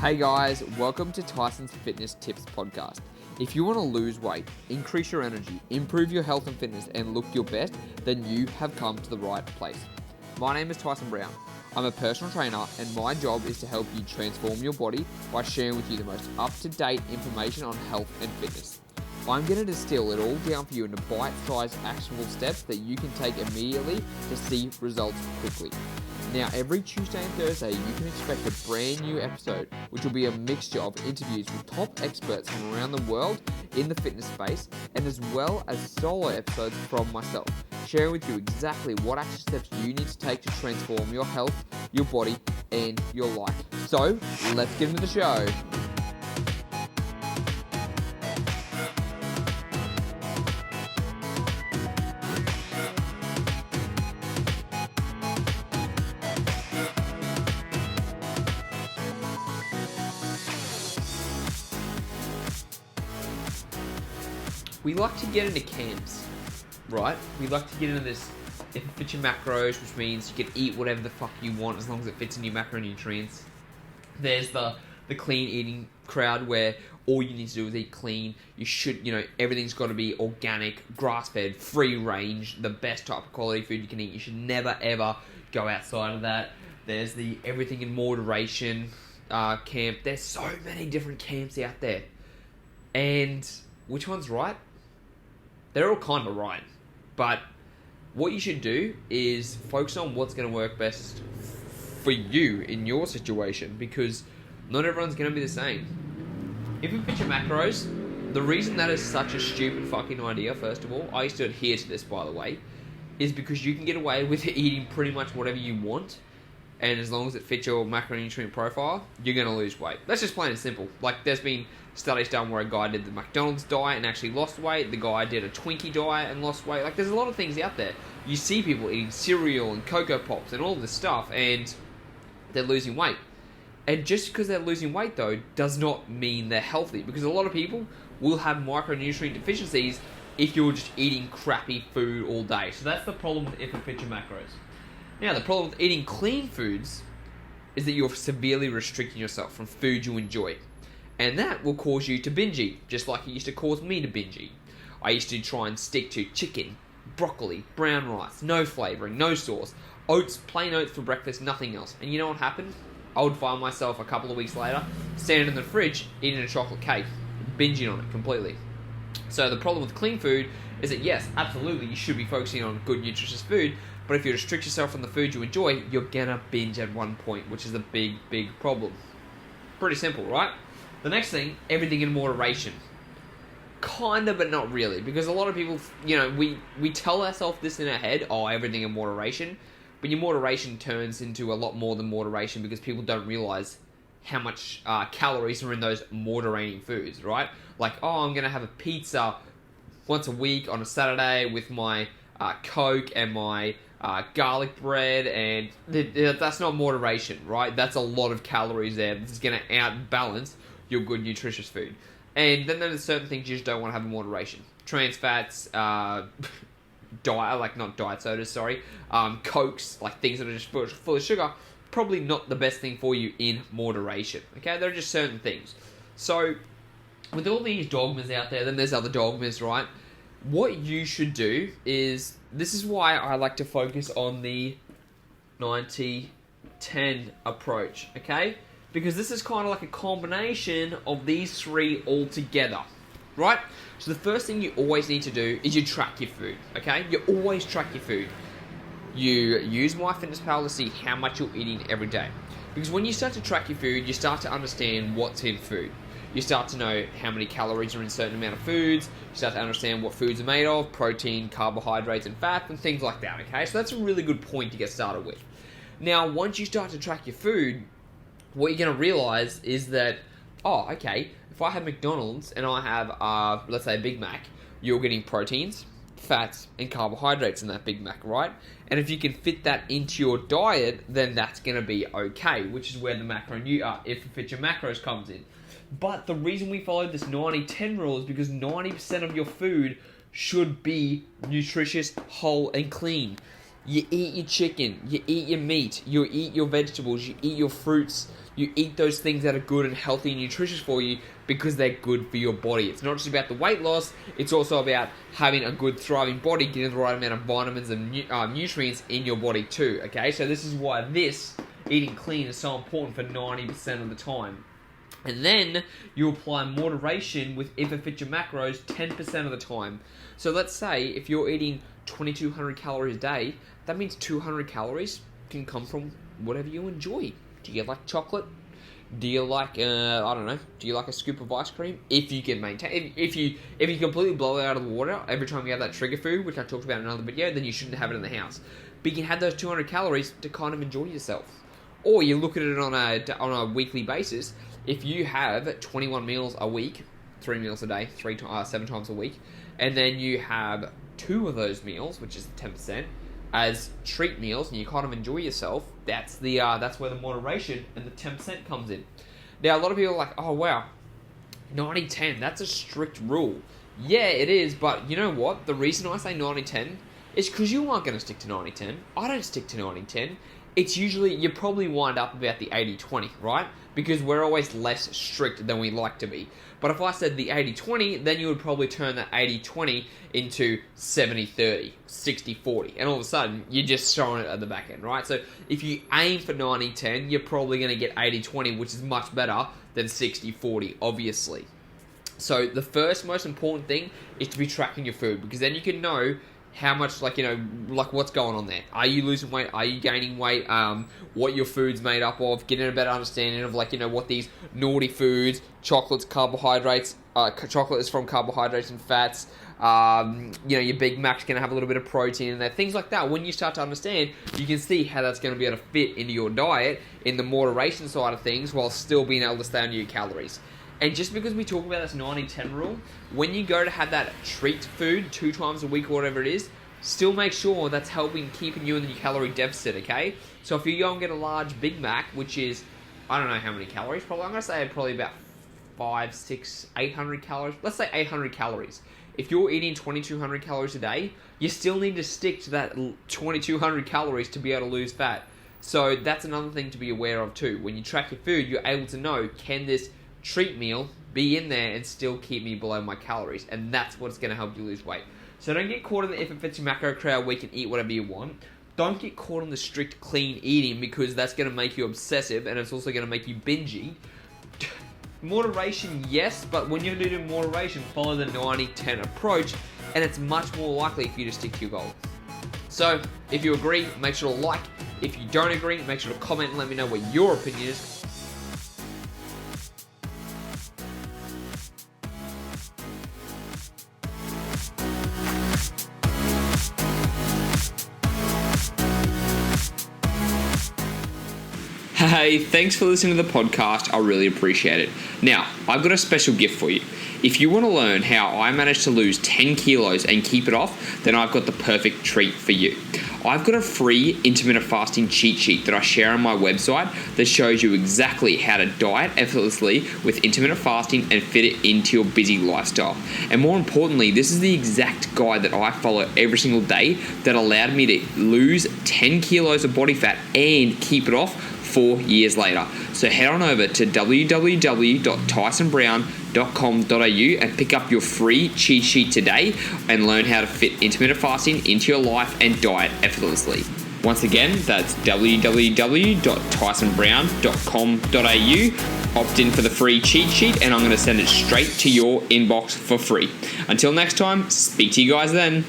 Hey guys, welcome to Tyson's Fitness Tips Podcast. If you want to lose weight, increase your energy, improve your health and fitness, and look your best, then you have come to the right place. My name is Tyson Brown. I'm a personal trainer, and my job is to help you transform your body by sharing with you the most up-to-date information on health and fitness. I'm going to distill it all down for you into bite-sized actionable steps that you can take immediately to see results quickly. Now, every Tuesday and Thursday, you can expect a brand new episode, which will be a mixture of interviews with top experts from around the world in the fitness space, and as well as solo episodes from myself, sharing with you exactly what action steps you need to take to transform your health, your body, and your life. So, let's get into the show. We like to get into camps, right? We like to get into this, if it fits your macros, which means you can eat whatever the fuck you want as long as it fits in your macronutrients. There's the clean eating crowd where all you need to do is eat clean. You should, everything's got to be organic, grass-fed, free range, the best type of quality food you can eat. You should never, ever go outside of that. There's the everything in moderation camp. There's so many different camps out there. And which one's right? They're all kind of right, but what you should do is focus on what's going to work best for you in your situation, because not everyone's going to be the same. If you fit your macros, the reason that is such a stupid fucking idea, first of all, I used to adhere to this, by the way, is because you can get away with eating pretty much whatever you want, and as long as it fits your macronutrient profile, you're going to lose weight. That's just plain and simple. Like, there's been studies done where a guy did the McDonald's diet and actually lost weight. The guy did a Twinkie diet and lost weight. Like, there's a lot of things out there. You see people eating cereal and Cocoa Pops and all this stuff, and they're losing weight. And just because they're losing weight, though, does not mean they're healthy, because a lot of people will have micronutrient deficiencies if you're just eating crappy food all day. So that's the problem if it fits your macros. Now, the problem with eating clean foods is that you're severely restricting yourself from food you enjoy. And that will cause you to binge eat, just like it used to cause me to binge eat. I used to try and stick to chicken, broccoli, brown rice, no flavouring, no sauce, oats, plain oats for breakfast, nothing else. And you know what happened? I would find myself a couple of weeks later standing in the fridge eating a chocolate cake, binging on it completely. So the problem with clean food is that, yes, absolutely, you should be focusing on good, nutritious food, but if you restrict yourself from the food you enjoy, you're gonna binge at one point, which is a big, big problem. Pretty simple, right? The next thing, everything in moderation. Kinda, but not really, because a lot of people, we tell ourselves this in our head, everything in moderation, but your moderation turns into a lot more than moderation because people don't realize how much calories are in those moderating foods, right? Like, I'm gonna have a pizza once a week on a Saturday with my Coke and my garlic bread, and that's not moderation, right? That's a lot of calories there. This is going to outbalance your good, nutritious food. And then there's certain things you just don't want to have in moderation. Trans fats, not diet sodas, Cokes, like things that are just full of sugar, probably not the best thing for you in moderation, okay? There are just certain things. So, with all these dogmas out there, then there's other dogmas, right? What you should do is, this is why I like to focus on the 90-10 approach, okay? Because this is kind of like a combination of these three all together, right? So the first thing you always need to do is you track your food, okay? You always track your food. You use MyFitnessPal to see how much you're eating every day. Because when you start to track your food, you start to understand what's in food. You start to know how many calories are in a certain amount of foods. You start to understand what foods are made of, protein, carbohydrates, and fat, and things like that, okay? So that's a really good point to get started with. Now, once you start to track your food, what you're going to realize is that, if I have McDonald's and I have, let's say, a Big Mac, you're getting proteins, fats, and carbohydrates in that Big Mac, right? And if you can fit that into your diet, then that's going to be okay, which is where the if it fits your macros comes in. But the reason we follow this 90-10 rule is because 90% of your food should be nutritious, whole, and clean. You eat your chicken, you eat your meat, you eat your vegetables, you eat your fruits, You eat those things that are good and healthy and nutritious for you because they're good for your body. It's not just about the weight loss, it's also about having a good thriving body, getting the right amount of vitamins and nutrients in your body too, okay? So this is why eating clean is so important for 90% of the time. And then you apply moderation with if it fits your macros 10% of the time. So let's say if you're eating 2,200 calories a day, that means 200 calories can come from whatever you enjoy. Do you like chocolate? Do you like, do you like a scoop of ice cream? If you can maintain, if you completely blow it out of the water every time you have that trigger food, which I talked about in another video, then you shouldn't have it in the house. But you can have those 200 calories to kind of enjoy yourself. Or you look at it on a weekly basis. If you have 21 meals a week, 3 meals a day, 7 times a week, and then you have 2 of those meals, which is 10%, as treat meals, and you kind of enjoy yourself, that's where the moderation and the 10% comes in. Now, a lot of people are like, oh wow, 90-10, that's a strict rule. Yeah, it is, but you know what? The reason I say 90-10 is because you aren't going to stick to 90-10. I don't stick to 90-10. It's usually, you probably wind up about the 80-20, right? Because we're always less strict than we like to be. But if I said the 80-20, then you would probably turn that 80-20 into 70-30, 60-40. And all of a sudden, you're just throwing it at the back end, right? So if you aim for 90-10, you're probably going to get 80-20, which is much better than 60-40, obviously. So the first most important thing is to be tracking your food, because then you can know how much, like what's going on there. Are you losing weight? Are you gaining weight? What your food's made up of. Getting a better understanding of, what these naughty foods, chocolates, carbohydrates. Chocolate is from carbohydrates and fats. Your Big Mac's going to have a little bit of protein in there. Things like that. When you start to understand, you can see how that's going to be able to fit into your diet in the moderation side of things while still being able to stay under your calories. And just because we talk about this 90-10 rule, when you go to have that treat food 2 times a week or whatever it is, still make sure that's helping keeping you in the calorie deficit, okay? So if you go and get a large Big Mac, which is, I don't know how many calories, I'm going to say probably about 500, 600, 800 calories. Let's say 800 calories. If you're eating 2,200 calories a day, you still need to stick to that 2,200 calories to be able to lose fat. So that's another thing to be aware of too. When you track your food, you're able to know, can this treat meal be in there and still keep me below my calories? And that's what's going to help you lose weight. So don't get caught in the if it fits your macro crowd where you can eat whatever you want. Don't get caught in the strict clean eating, because that's going to make you obsessive and it's also going to make you bingey. Moderation, yes, but when you're doing moderation, follow the 90-10 approach, and it's much more likely for you to stick to your goal. So if you agree, make sure to like. If you don't agree, make sure to comment and let me know what your opinion is. Hey, thanks for listening to the podcast. I really appreciate it. Now, I've got a special gift for you. If you want to learn how I managed to lose 10 kilos and keep it off, then I've got the perfect treat for you. I've got a free intermittent fasting cheat sheet that I share on my website that shows you exactly how to diet effortlessly with intermittent fasting and fit it into your busy lifestyle. And more importantly, this is the exact guide that I follow every single day that allowed me to lose 10 kilos of body fat and keep it off 4 years later. So head on over to www.tysonbrown.com.au and pick up your free cheat sheet today and learn how to fit intermittent fasting into your life and diet effortlessly. Once again, that's www.tysonbrown.com.au. Opt in for the free cheat sheet and I'm going to send it straight to your inbox for free. Until next time, speak to you guys then.